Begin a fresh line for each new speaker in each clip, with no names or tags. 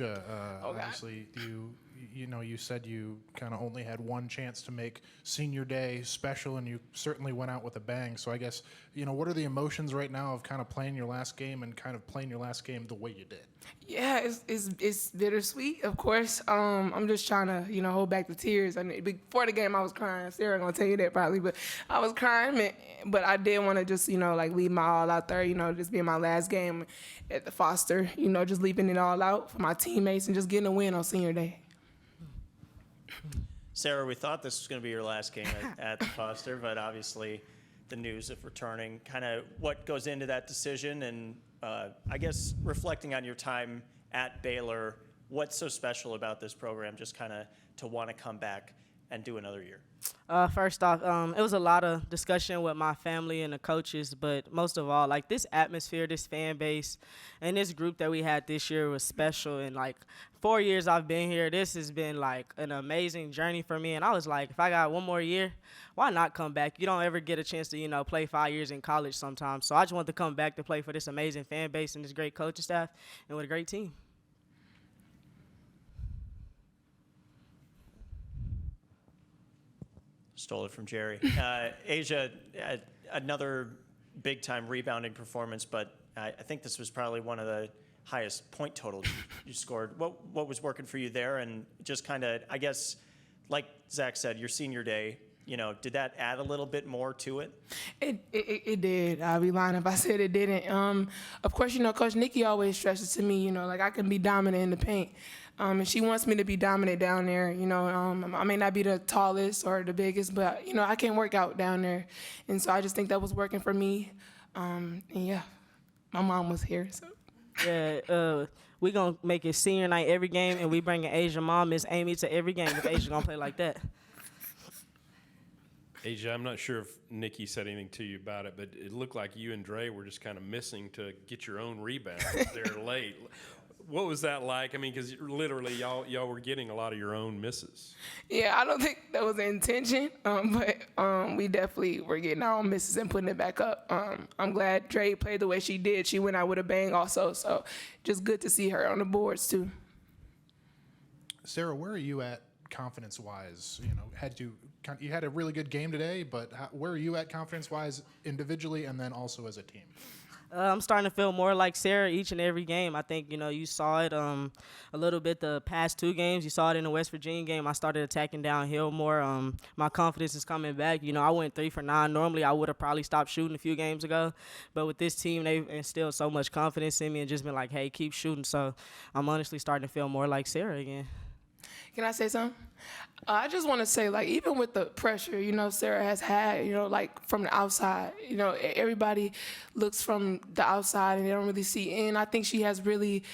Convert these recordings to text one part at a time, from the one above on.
Asia.
Okay.
Obviously, you said you kind of only had one chance to make senior day special, and you certainly went out with a bang. So I guess, what are the emotions right now of kind of playing your last game and kind of playing your last game the way you did?
Yeah, it's bittersweet, of course. I'm just trying to, hold back the tears. I mean, before the game, I was crying. Sarah gonna tell you that probably, but I was crying. But I did want to just, leave my all out there. Just being my last game at the Foster. Just leaving it all out for my teammates and just getting a win on senior day.
Sarah, we thought this was going to be your last game at the Foster, but obviously the news of returning, kind of what goes into that decision, and I guess reflecting on your time at Baylor, what's so special about this program just kind of to want to come back and do another year?
First off, it was a lot of discussion with my family and the coaches, but most of all, this atmosphere, this fan base, and this group that we had this year was special. And 4 years I've been here, this has been an amazing journey for me. And I was like, if I got one more year, why not come back? You don't ever get a chance to, play 5 years in college sometimes. So I just want to come back to play for this amazing fan base and this great coaching staff and with a great team.
Stole it from Jerry. Asia, another big-time rebounding performance, but I think this was probably one of the highest point totals you scored. What was working for you there? And just kind of, I guess, like Zach said, your senior day, did that add a little bit more to it?
It did. I'll be lying if I said it didn't. Of course, Coach Nikki always stresses to me, I can be dominant in the paint. And she wants me to be dominant down there. I may not be the tallest or the biggest, but, I can work out down there. And so I just think that was working for me. And, yeah, my mom was here, so.
Yeah, we going to make it senior night every game, and we bringing Asia mom, Miss Amy, to every game if Asia going to play like that.
Asia, I'm not sure if Nikki said anything to you about it, but it looked like you and Dre were just kind of missing to get your own rebound there late. What was that like? I mean, because literally y'all were getting a lot of your own misses.
Yeah, I don't think that was the intention, but we definitely were getting our own misses and putting it back up. I'm glad Dre played the way she did. She went out with a bang also, so just good to see her on the boards too.
Sarah, where are you at confidence-wise? You had a really good game today, but where are you at confidence-wise individually and then also as a team?
I'm starting to feel more like Sarah each and every game. I think, you saw it a little bit the past 2 games. You saw it in the West Virginia game. I started attacking downhill more. My confidence is coming back. I went 3 for 9. Normally, I would have probably stopped shooting a few games ago. But with this team, they've instilled so much confidence in me and just been like, hey, keep shooting. So I'm honestly starting to feel more like Sarah again.
Can I say something? I just want to say, even with the pressure, Sarah has had, from the outside, everybody looks from the outside and they don't really see in. I think she has really,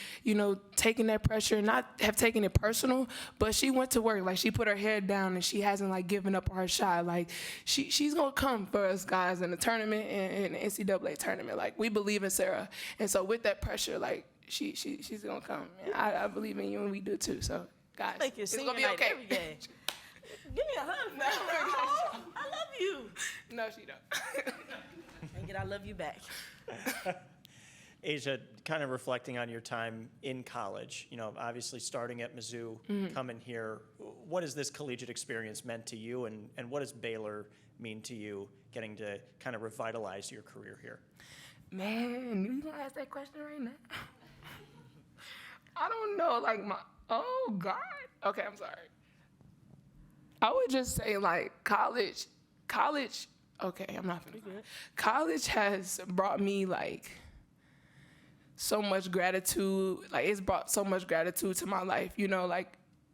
taken that pressure, not have taken it personal, but she went to work. She put her head down and she hasn't, given up on her shot. She's going to come for us guys in the tournament and the NCAA tournament. We believe in Sarah. And so with that pressure, she's going to come. And I believe in you and we do too, so. Guys, it's going to be okay.
Every game. Give me a hug. No, I love you.
No, she don't.
And I love you back.
Asia, kind of reflecting on your time in college, obviously starting at Mizzou, coming here, what has this collegiate experience meant to you, and what does Baylor mean to you, getting to kind of revitalize your career here?
Man, you going to ask that question right now? I don't know, oh, God. Okay, I'm sorry. I would just say, college, okay, I'm not gonna cry. College has brought me, so much gratitude. It's brought so much gratitude to my life.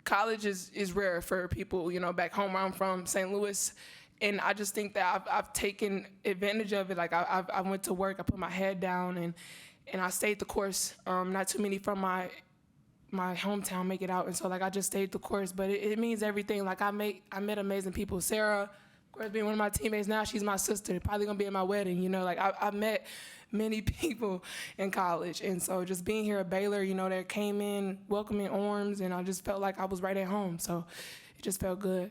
College is rare for people, back home where I'm from, St. Louis. And I just think that I've taken advantage of it. I went to work, I put my head down, and I stayed the course. Not too many from my hometown make it out, and so I just stayed the course, but it means everything. I met amazing people. Sarah, of course, being one of my teammates now, she's my sister, probably gonna be at my wedding. I met many people in college, and so just being here at Baylor, they came in welcoming arms, and I just felt like I was right at home, so it just felt good.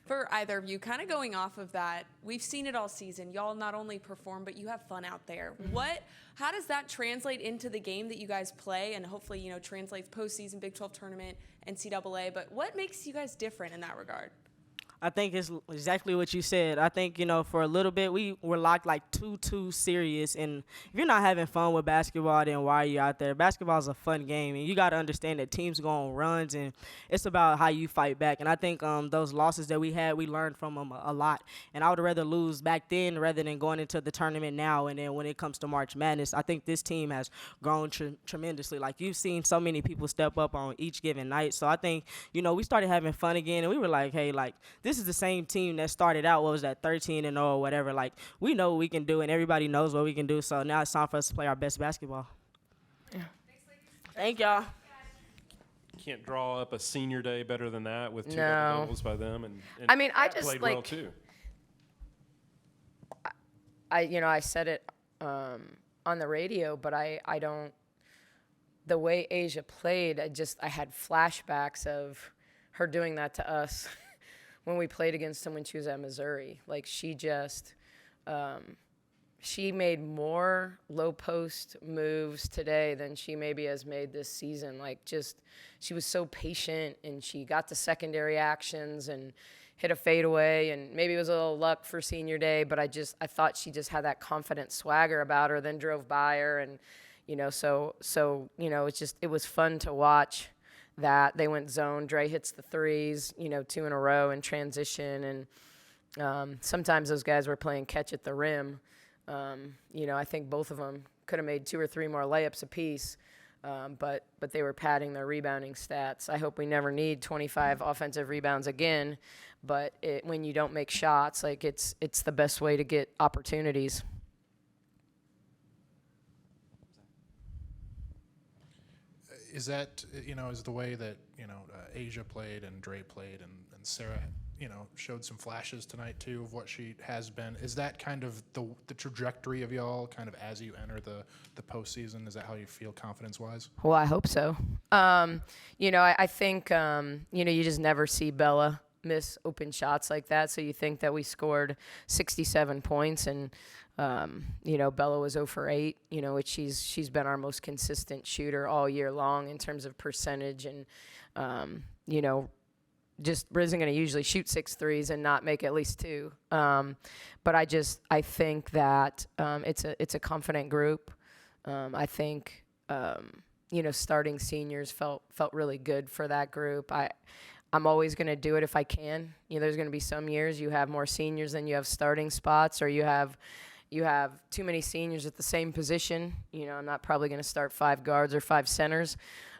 For either of you, kind of going off of that, we've seen it all season. Y'all not only perform, but you have fun out there. How does that translate into the game that you guys play, and hopefully, translates postseason, Big 12 tournament, NCAA? But what makes you guys different in that regard?
I think it's exactly what you said. I think, for a little bit, we were locked like too serious. And if you're not having fun with basketball, then why are you out there? Basketball is a fun game. And you got to understand that teams go on runs, and it's about how you fight back. And I think those losses that we had, we learned from them a lot. And I would rather lose back then rather than going into the tournament now. And then when it comes to March Madness, I think this team has grown tremendously. Like, you've seen so many people step up on each given night. So I think, we started having fun again. And we were like, hey, this is the same team that started out, 13-0 or whatever. Like, we know what we can do, and everybody knows what we can do. So now it's time for us to play our best basketball. Yeah. Thank y'all.
Can't draw up a senior day better than that with two
No.
doubles by them. And
I just
played well too.
I said it on the radio, but I don't. The way Asia played, I had flashbacks of her doing that to us when we played against them when she was at Missouri. Like, she made more low post moves today than she maybe has made this season. She was so patient, and she got the secondary actions and hit a fadeaway, and maybe it was a little luck for senior day, but I thought she just had that confident swagger about her, then drove by her, and it was fun to watch that. They went zone. Dre hits the threes, 2 in a row in transition. And sometimes those guys were playing catch at the rim. I think both of them could have made 2 or 3 more layups apiece, but they were padding their rebounding stats. I hope we never need 25 offensive rebounds again, but when you don't make shots, it's the best way to get opportunities.
Is that, is the way that, Asia played and Dre played and Sarah, showed some flashes tonight too of what she has been. Is that kind of the trajectory of y'all kind of as you enter the postseason? Is that how you feel confidence-wise?
Well, I hope so. I think, you just never see Bella miss open shots like that. So you think that we scored 67 points and, Bella was 0 for 8, which she's been our most consistent shooter all year long in terms of percentage. And, just isn't going to usually shoot 6 threes and not make at least 2. But I think that it's a confident group. I think, starting seniors felt really good for that group. I'm always going to do it if I can. There's going to be some years you have more seniors than you have starting spots, or you have too many seniors at the same position. I'm not probably going to start 5 guards or 5 centers,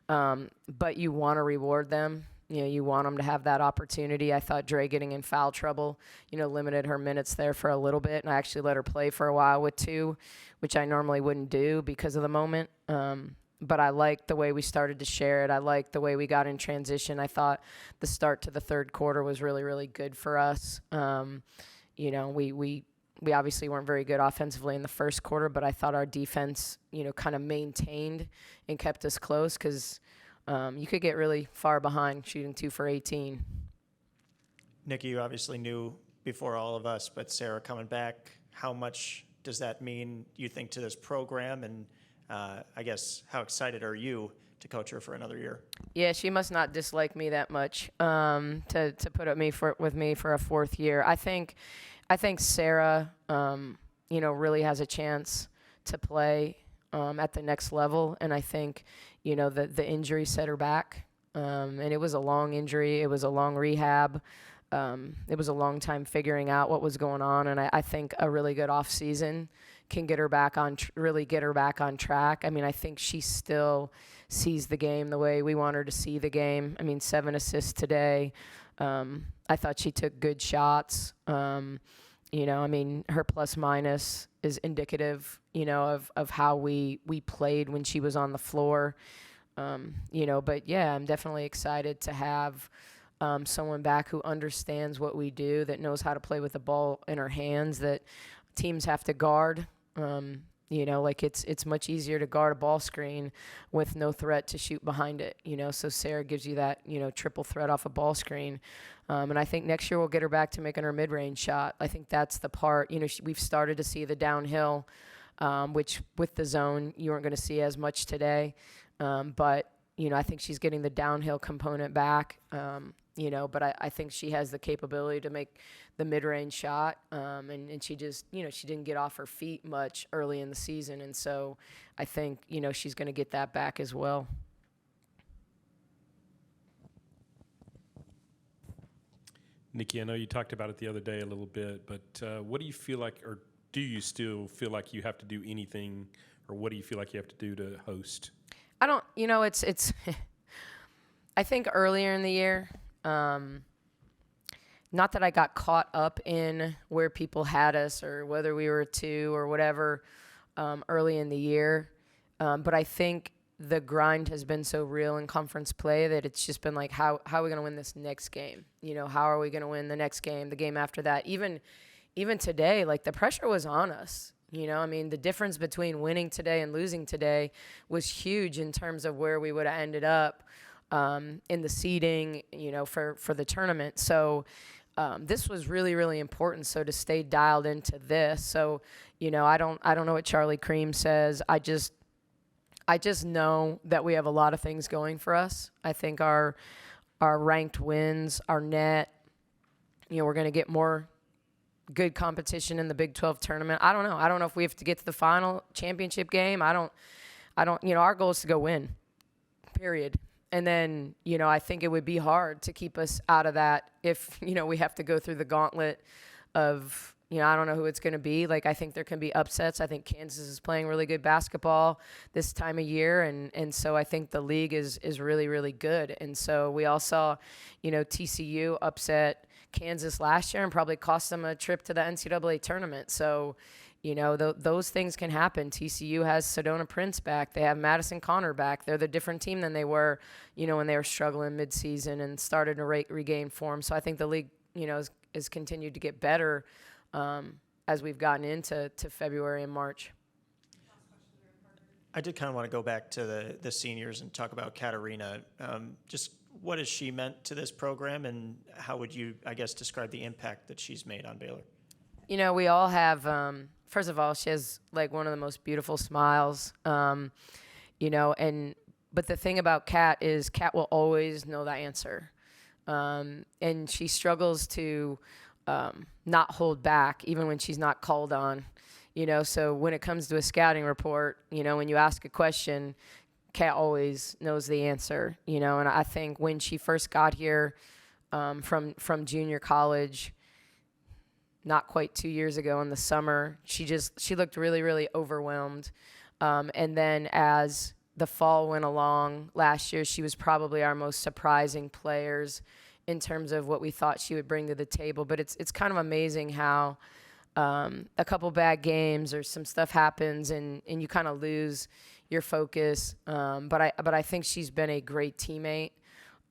but you want to reward them. You want them to have that opportunity. I thought Dre getting in foul trouble, limited her minutes there for a little bit, and I actually let her play for a while with 2, which I normally wouldn't do because of the moment. But I liked the way we started to share it. I liked the way we got in transition. I thought the start to the third quarter was really, really good for us. We obviously weren't very good offensively in the first quarter, but I thought our defense, kind of maintained and kept us close because you could get really far behind shooting 2 for 18.
Nikki, you obviously knew before all of us, but Sarah coming back, how much does that mean, you think, to this program? And I guess, how excited are you to coach her for another year?
Yeah, she must not dislike me that much to put up with me for a 4th year. I think Sarah, really has a chance to play at the next level, and I think, the injury set her back, and it was a long injury. It was a long rehab. It was a long time figuring out what was going on, and I think a really good off season can get her back on track. I mean, I think she still sees the game the way we want her to see the game. I mean, 7 assists today. I thought she took good shots. Her plus minus is indicative, of how we played when she was on the floor. But yeah, I'm definitely excited to have someone back who understands what we do, that knows how to play with the ball in her hands, that teams have to guard. Like it's much easier to guard a ball screen with no threat to shoot behind it. So Sarah gives you that triple threat off a ball screen. And I think next year we'll get her back to making her mid-range shot. I think that's the part. We've started to see the downhill, which with the zone you weren't going to see as much today. But I think she's getting the downhill component back. But I think she has the capability to make the mid-range shot. And she just, she didn't get off her feet much early in the season. And so I think, she's going to get that back as well.
Nikki, I know you talked about it the other day a little bit, but what do you feel like, or do you still feel like you have to do anything, or what do you feel like you have to do to host?
I don't, it's I think earlier in the year, not that I got caught up in where people had us or whether we were a 2 or whatever early in the year, but I think the grind has been so real in conference play that it's just been like, how are we going to win this next game? How are we going to win the next game, the game after that? Even today, like the pressure was on us. The difference between winning today and losing today was huge in terms of where we would have ended up in the seeding, for the tournament. So this was really, really important. So to stay dialed into this. So, I don't know what Charlie Cream says. I just know that we have a lot of things going for us. I think our ranked wins, our net, we're going to get more good competition in the Big 12 tournament. I don't know. I don't know if we have to get to the final championship game. I don't, our goal is to go win, period. And then, I think it would be hard to keep us out of that if, we have to go through the gauntlet of, I don't know who it's going to be. Like, I think there can be upsets. I think Kansas is playing really good basketball this time of year. And so I think the league is really, really good. And so we all saw, TCU upset Kansas last year and probably cost them a trip to the NCAA tournament. So, those things can happen. TCU has Sedona Prince back. They have Madison Connor back. They're the different team than they were, when they were struggling midseason and started to regain form. So I think the league, has continued to get better as we've gotten into February and March.
I did kind of want to go back to the seniors and talk about Katarina. Just what has she meant to this program, and how would you, I guess, describe the impact that she's made on Baylor?
We all have, first of all, she has like one of the most beautiful smiles, but the thing about Kat is Kat will always know the answer. And she struggles to not hold back, even when she's not called on. So when it comes to a scouting report, when you ask a question, Kat always knows the answer, and I think when she first got here from junior college, not quite 2 years ago in the summer, she looked really, really overwhelmed. And then as the fall went along last year, she was probably our most surprising players in terms of what we thought she would bring to the table. But it's kind of amazing how a couple bad games or some stuff happens and you kind of lose your focus. But I think she's been a great teammate.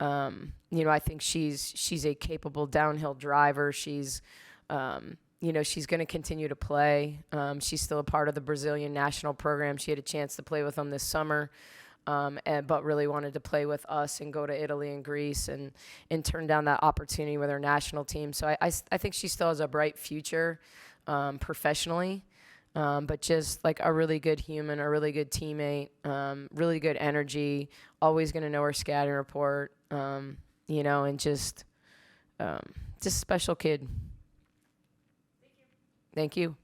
I think she's a capable downhill driver. She's she's going to continue to play. She's still a part of the Brazilian national program. She had a chance to play with them this summer, but really wanted to play with us and go to Italy and Greece and turn down that opportunity with her national team. So I think she still has a bright future professionally, but just like a really good human, a really good teammate, really good energy, always going to know her scouting report, and just special kid. Thank you.